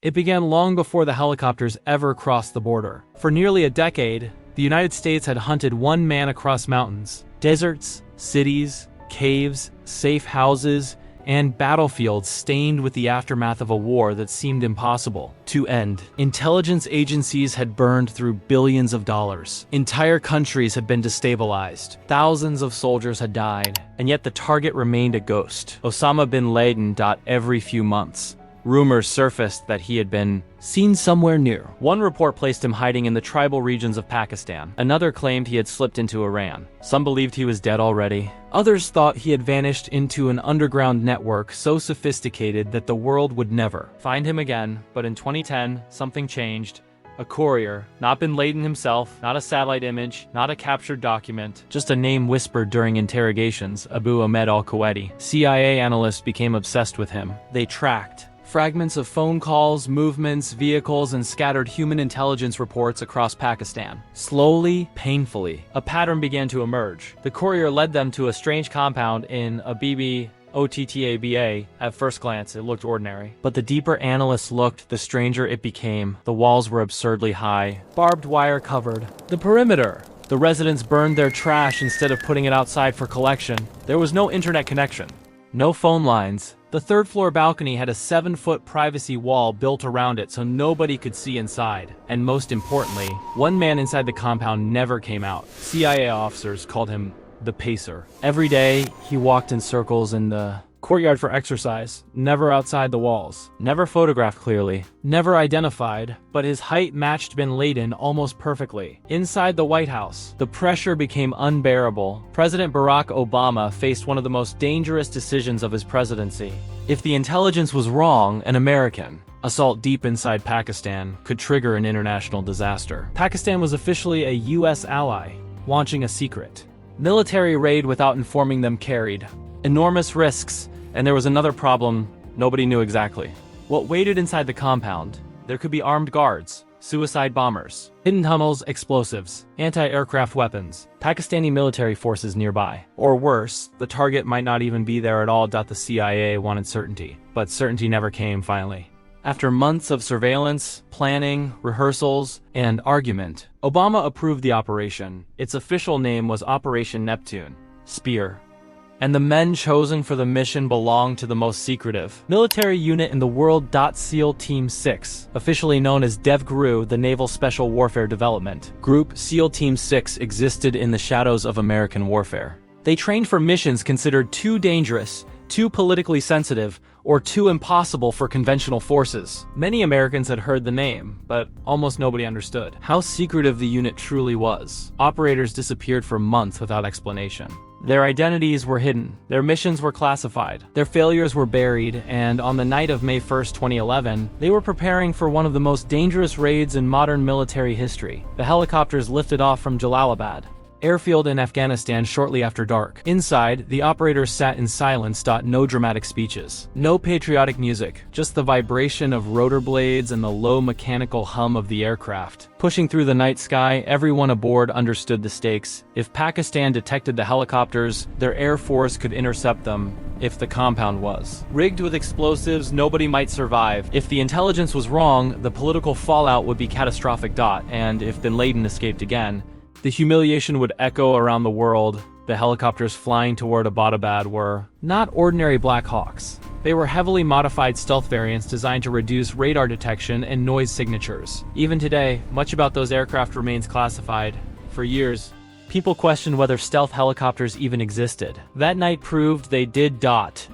It began long before the helicopters ever crossed the border. For nearly a decade, the United States had hunted one man across mountains, deserts, cities, caves, safe houses, and battlefields stained with the aftermath of a war that seemed impossible to end. Intelligence agencies had burned through billions of dollars. Entire countries had been destabilized. Thousands of soldiers had died, and yet the target remained a ghost. Osama bin Laden. Every few months, rumors surfaced that he had been seen somewhere near. One report placed him hiding in the tribal regions of Pakistan. Another claimed he had slipped into Iran. Some believed he was dead already. Others thought he had vanished into an underground network so sophisticated that the world would never find him again. But in 2010, something changed. A courier, not bin Laden himself, not a satellite image, not a captured document, just a name whispered during interrogations, Abu Ahmed al-Kuwaiti. CIA analysts became obsessed with him. They tracked fragments of phone calls, movements, vehicles, and scattered human intelligence reports across Pakistan. Slowly, painfully, a pattern began to emerge. The courier led them to a strange compound in Ottaba. At first glance, it looked ordinary. But the deeper analysts looked, the stranger it became. The walls were absurdly high. Barbed wire covered the perimeter. The residents burned their trash instead of putting it outside for collection. There was no internet connection. No phone lines. The third-floor balcony had a 7-foot privacy wall built around it so nobody could see inside. And most importantly, one man inside the compound never came out. CIA officers called him the Pacer. Every day, he walked in circles in the courtyard for exercise, never outside the walls. Never photographed clearly, never identified, but his height matched bin Laden almost perfectly. Inside the White House, the pressure became unbearable. President Barack Obama faced one of the most dangerous decisions of his presidency. If the intelligence was wrong, an American assault deep inside Pakistan could trigger an international disaster. Pakistan was officially a U.S. ally, launching a secret military raid without informing them carried enormous risks. And there was another problem nobody knew exactly what waited inside the compound. There could be armed guards, suicide bombers, hidden tunnels, explosives, anti-aircraft weapons, Pakistani military forces nearby. Or worse, the target might not even be there at all. The CIA wanted certainty, but certainty never came finally. After months of surveillance, planning, rehearsals, and argument, Obama approved the operation. Its official name was Operation Neptune Spear. And the men chosen for the mission belonged to the most secretive military unit in the world. SEAL Team 6, officially known as DevGRU, the Naval Special Warfare Development Group. SEAL Team 6 existed in the shadows of American warfare. They trained for missions considered too dangerous, too politically sensitive, or too impossible for conventional forces. Many Americans had heard the name, but almost nobody understood how secretive the unit truly was. Operators disappeared for months without explanation. Their identities were hidden, their missions were classified, their failures were buried, and on the night of May 1st, 2011, they were preparing for one of the most dangerous raids in modern military history. The helicopters lifted off from Jalalabad airfield in Afghanistan shortly after dark. Inside, the operators sat in silence. No dramatic speeches, no patriotic music, just the vibration of rotor blades and the low mechanical hum of the aircraft. Pushing through the night sky, everyone aboard understood the stakes. If Pakistan detected the helicopters, their air force could intercept them. If the compound was rigged with explosives, nobody might survive. If the intelligence was wrong, the political fallout would be catastrophic. And if bin Laden escaped again, the humiliation would echo around the world. The helicopters flying toward Abbottabad were not ordinary Black Hawks. They were heavily modified stealth variants designed to reduce radar detection and noise signatures. Even today, much about those aircraft remains classified. For years, people questioned whether stealth helicopters even existed. That night proved they did.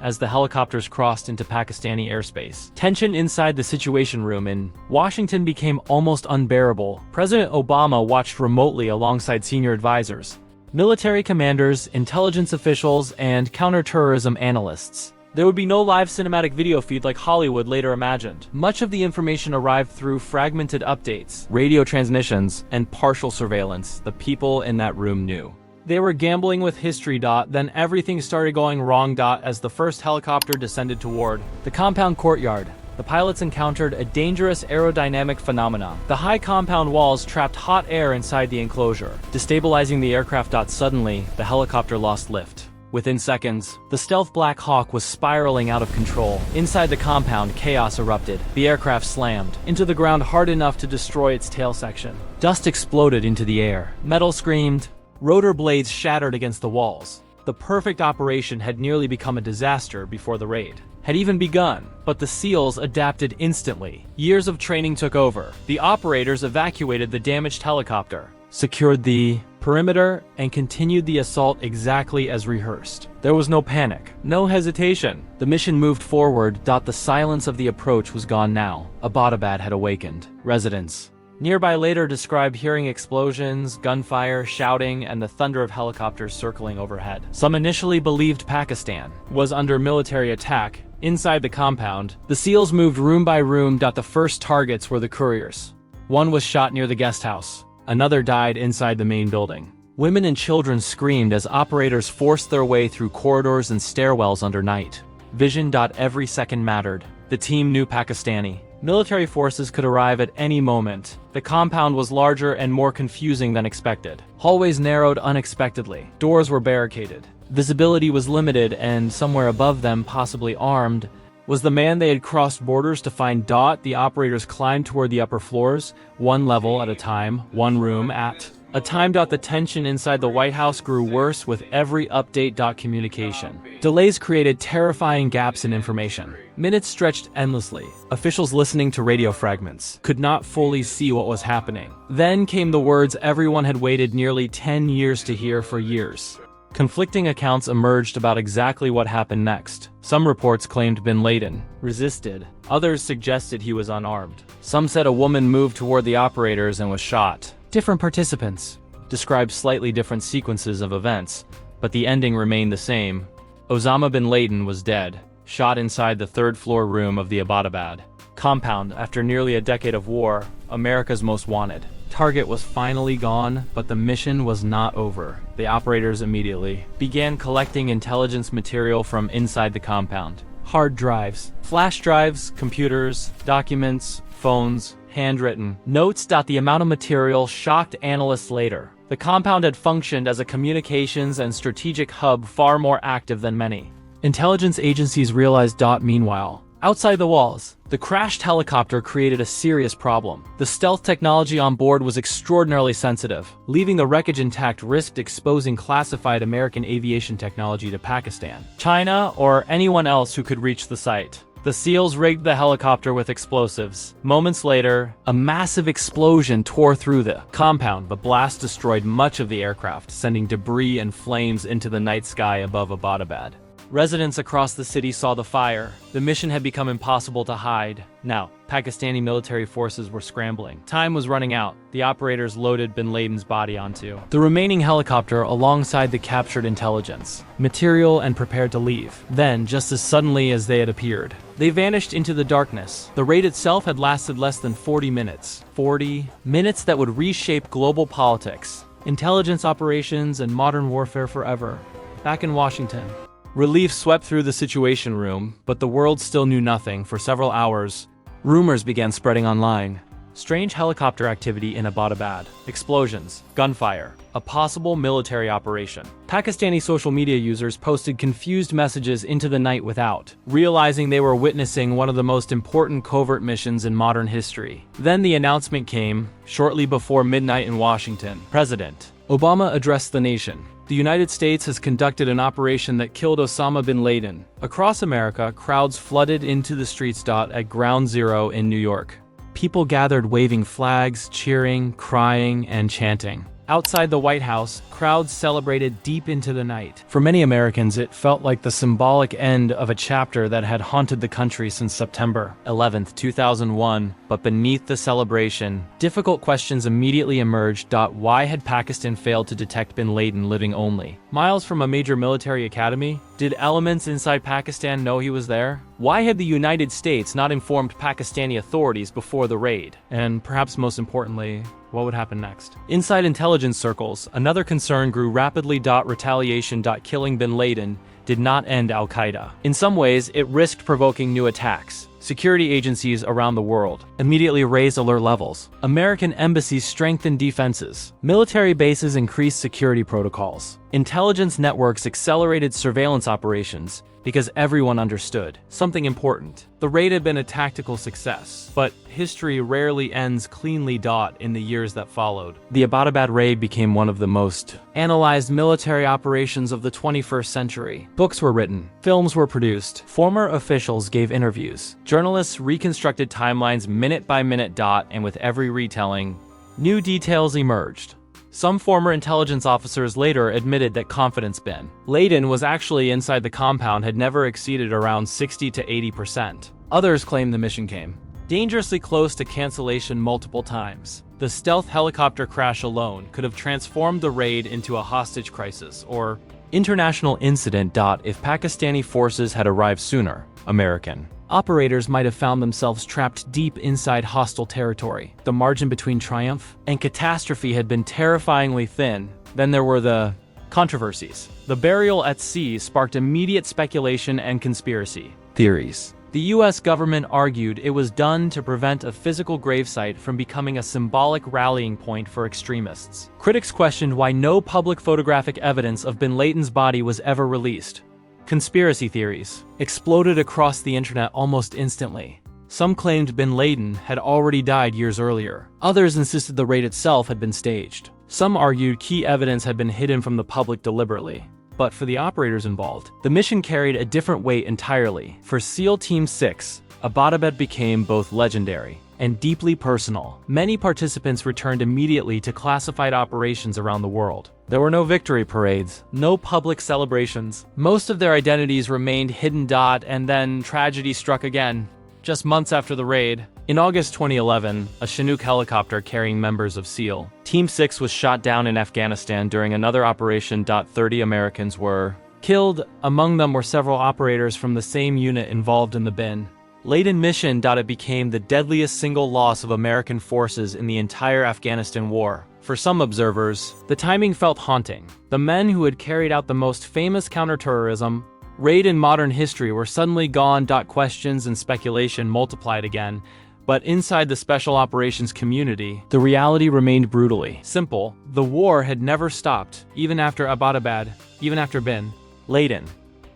As the helicopters crossed into Pakistani airspace, tension inside the Situation Room in Washington became almost unbearable. President Obama watched remotely alongside senior advisors, military commanders, intelligence officials, and counterterrorism analysts. There would be no live cinematic video feed like Hollywood later imagined. Much of the information arrived through fragmented updates, radio transmissions, and partial surveillance. The people in that room knew they were gambling with history. Then everything started going wrong. As the first helicopter descended toward the compound courtyard, the pilots encountered a dangerous aerodynamic phenomenon. The high compound walls trapped hot air inside the enclosure, destabilizing the aircraft. Suddenly, the helicopter lost lift. Within seconds, the stealth Black Hawk was spiraling out of control. Inside the compound, chaos erupted. The aircraft slammed into the ground hard enough to destroy its tail section. Dust exploded into the air. Metal screamed. Rotor blades shattered against the walls. The perfect operation had nearly become a disaster before the raid had even begun, but the SEALs adapted instantly. Years of training took over. The operators evacuated the damaged helicopter, secured the perimeter, and continued the assault exactly as rehearsed. There was no panic, no hesitation. The mission moved forward. The silence of the approach was gone now. Abbottabad had awakened. Residents nearby later described hearing explosions, gunfire, shouting, and the thunder of helicopters circling overhead. Some initially believed Pakistan was under military attack. Inside the compound, the SEALs moved room by room. The first targets were the couriers. One was shot near the guest house. Another died inside the main building. Women and children screamed as operators forced their way through corridors and stairwells under night vision. Every second mattered. The team knew Pakistani military forces could arrive at any moment. The compound was larger and more confusing than expected. Hallways narrowed unexpectedly. Doors were barricaded. Visibility was limited, and somewhere above them, possibly armed, was the man they had crossed borders to find. The operators climbed toward the upper floors, one level at a time, one room at a time. The tension inside the White House grew worse with every update. Communication delays created terrifying gaps in information. Minutes stretched endlessly. Officials listening to radio fragments could not fully see what was happening. Then came the words everyone had waited nearly 10 years to hear. For years, conflicting accounts emerged about exactly what happened next. Some reports claimed bin Laden resisted. Others suggested he was unarmed. Some said a woman moved toward the operators and was shot. Different participants described slightly different sequences of events, but the ending remained the same. Osama bin Laden was dead, shot inside the third-floor room of the Abbottabad compound. After nearly a decade of war, America's most wanted target was finally gone, but the mission was not over. The operators immediately began collecting intelligence material from inside the compound. Hard drives, flash drives, computers, documents, phones, handwritten notes. The amount of material shocked analysts later. The compound had functioned as a communications and strategic hub, far more active than many intelligence agencies realized. Meanwhile, outside the walls, the crashed helicopter created a serious problem. The stealth technology on board was extraordinarily sensitive. Leaving the wreckage intact risked exposing classified American aviation technology to Pakistan, China, or anyone else who could reach the site. The SEALs rigged the helicopter with explosives. Moments later, a massive explosion tore through the compound. The blast destroyed much of the aircraft, sending debris and flames into the night sky above Abbottabad. Residents across the city saw the fire. The mission had become impossible to hide. Now, Pakistani military forces were scrambling. Time was running out. The operators loaded bin Laden's body onto the remaining helicopter alongside the captured intelligence material and prepared to leave. Then, just as suddenly as they had appeared, they vanished into the darkness. The raid itself had lasted less than 40 minutes. 40 minutes that would reshape global politics, intelligence operations, and modern warfare forever. Back in Washington, relief swept through the Situation Room, but the world still knew nothing. For several hours, rumors began spreading online. Strange helicopter activity in Abbottabad, explosions, gunfire, a possible military operation. Pakistani social media users posted confused messages into the night without realizing they were witnessing one of the most important covert missions in modern history. Then the announcement came, shortly before midnight in Washington. President Obama addressed the nation. The United States has conducted an operation that killed Osama bin Laden. Across America, crowds flooded into the streets. At Ground Zero in New York, people gathered waving flags, cheering, crying, and chanting. Outside the White House, crowds celebrated deep into the night. For many Americans, it felt like the symbolic end of a chapter that had haunted the country since September 11th, 2001. But beneath the celebration, difficult questions immediately emerged. Why had Pakistan failed to detect bin Laden living only miles from a major military academy? Did elements inside Pakistan know he was there? Why had the United States not informed Pakistani authorities before the raid? And perhaps most importantly, what would happen next? Inside intelligence circles, another concern grew rapidly. Retaliation. Killing bin Laden did not end al-Qaeda. In some ways, it risked provoking new attacks. Security agencies around the world immediately raised alert levels. American embassies strengthened defenses. Military bases increased security protocols. Intelligence networks accelerated surveillance operations because everyone understood something important. The raid had been a tactical success, but history rarely ends cleanly. In the years that followed, the Abbottabad raid became one of the most analyzed military operations of the 21st century. Books were written, films were produced, former officials gave interviews, journalists reconstructed timelines minute by minute. And with every retelling, new details emerged. Some former intelligence officers later admitted that confidence bin Laden was actually inside the compound had never exceeded around 60 to 80%. Others claimed the mission came dangerously close to cancellation multiple times. The stealth helicopter crash alone could have transformed the raid into a hostage crisis or international incident. If Pakistani forces had arrived sooner, American operators might have found themselves trapped deep inside hostile territory. The margin between triumph and catastrophe had been terrifyingly thin. Then there were the controversies. The burial at sea sparked immediate speculation and conspiracy theories. The US government argued it was done to prevent a physical gravesite from becoming a symbolic rallying point for extremists. Critics questioned why no public photographic evidence of bin Laden's body was ever released. Conspiracy theories exploded across the internet almost instantly. Some claimed bin Laden had already died years earlier. Others insisted the raid itself had been staged. Some argued key evidence had been hidden from the public deliberately. But for the operators involved, the mission carried a different weight entirely. For SEAL Team 6, Abbottabad became both legendary and deeply personal. Many participants returned immediately to classified operations around the world. There were no victory parades, no public celebrations. Most of their identities remained hidden. And then tragedy struck again. Just months after the raid, in August 2011, a Chinook helicopter carrying members of SEAL Team 6 was shot down in Afghanistan during another operation. 30 Americans were killed. Among them were several operators from the same unit involved in the bin Laden mission. It became the deadliest single loss of American forces in the entire Afghanistan war. For some observers, the timing felt haunting. The men who had carried out the most famous counterterrorism raid in modern history were suddenly gone. Questions and speculation multiplied again. But inside the special operations community, the reality remained brutally simple. The war had never stopped, even after Abbottabad, even after bin Laden.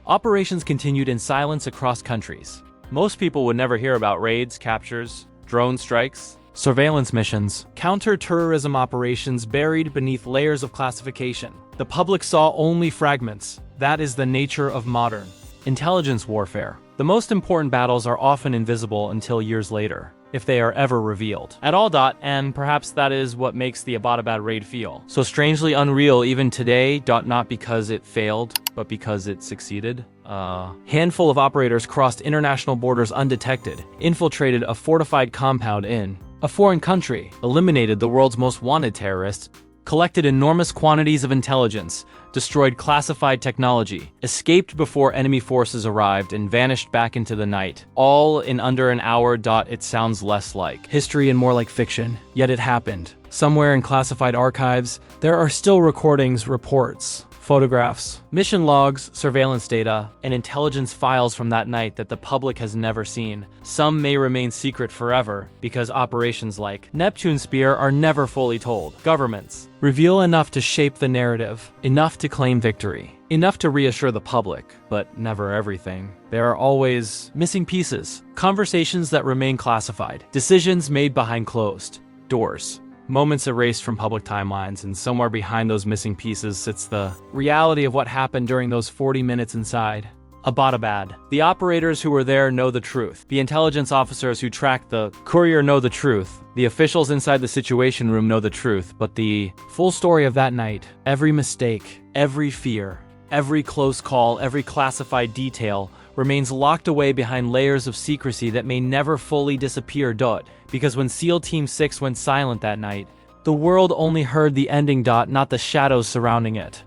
Operations continued in silence across countries. Most people would never hear about raids, captures, drone strikes, surveillance missions, counter-terrorism operations buried beneath layers of classification. The public saw only fragments. That is the nature of modern intelligence warfare. The most important battles are often invisible until years later, if they are ever revealed at all. And perhaps that is what makes the Abbottabad raid feel so strangely unreal even today. Not because it failed, but because it succeeded. A handful of operators crossed international borders undetected, infiltrated a fortified compound in a foreign country, eliminated the world's most wanted terrorists, collected enormous quantities of intelligence, destroyed classified technology, escaped before enemy forces arrived, and vanished back into the night, all in under an hour. It sounds less like history and more like fiction, yet it happened. Somewhere in classified archives, there are still recordings, reports, photographs, mission logs, surveillance data, and intelligence files from that night that the public has never seen. Some may remain secret forever because operations like Neptune Spear are never fully told. Governments reveal enough to shape the narrative, enough to claim victory, enough to reassure the public, but never everything. There are always missing pieces, conversations that remain classified, decisions made behind closed doors. Moments erased from public timelines, and somewhere behind those missing pieces sits the reality of what happened during those 40 minutes inside Abbottabad. The operators who were there know the truth. The intelligence officers who tracked the courier know the truth. The officials inside the Situation Room know the truth. But the full story of that night, every mistake, every fear, every close call, every classified detail remains locked away behind layers of secrecy that may never fully disappear. Because when SEAL Team 6 went silent that night, the world only heard the ending. Not the shadows surrounding it.